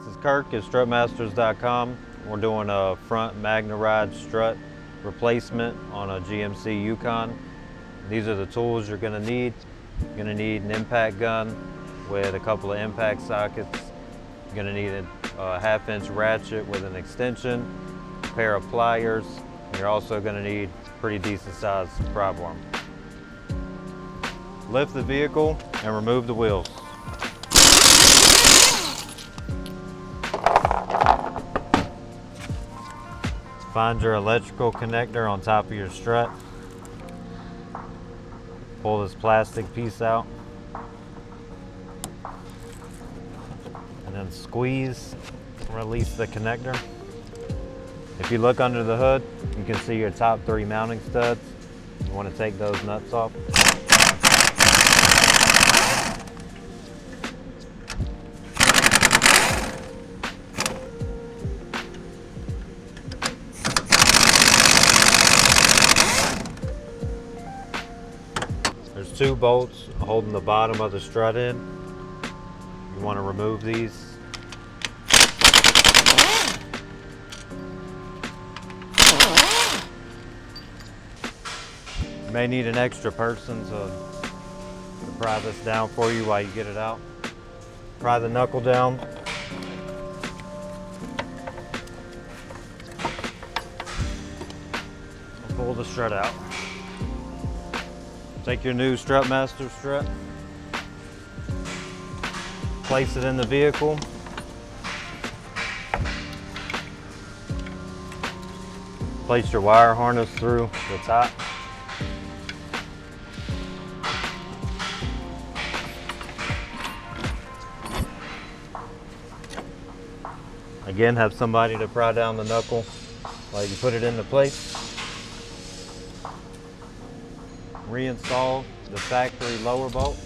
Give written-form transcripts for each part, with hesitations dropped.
This is Kirk at Strutmasters.com. We're doing a front MagnaRide strut replacement on a GMC Yukon. These are the tools you're going to need. You're going to need an impact gun with a couple of impact sockets. You're going to need a 1/2-inch ratchet with an extension, a pair of pliers, and you're also going to need a pretty decent sized prop arm. Lift the vehicle and remove the wheels. Find your electrical connector on top of your strut. Pull this plastic piece out. And then squeeze and release the connector. If you look under the hood, you can see your top 3 mounting studs. You want to take those nuts off. There's 2 bolts holding the bottom of the strut in. You want to remove these. You may need an extra person to pry this down for you while you get it out. Pry the knuckle down. Pull the strut out. Take your new Strutmasters strut, place it in the vehicle. Place your wire harness through the top. Again, have somebody to pry down the knuckle while you put it into place. Reinstall the factory lower bolts.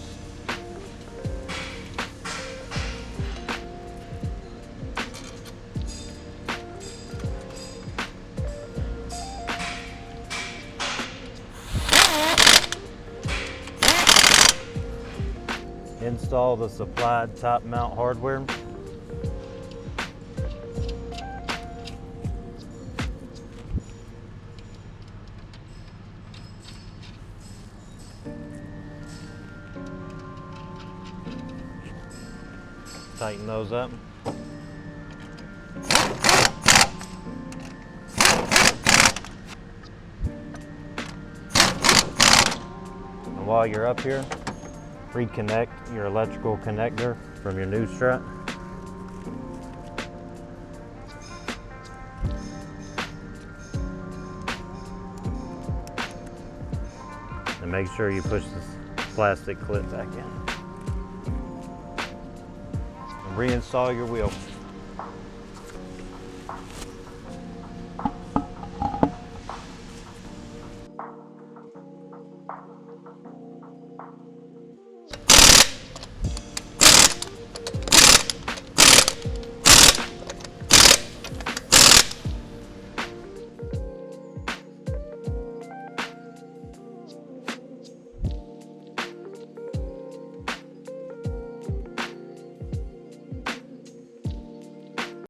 Install the supplied top mount hardware. Tighten those up. And while you're up here, reconnect your electrical connector from your new strut. And make sure you push this plastic clip back in. Reinstall your wheel.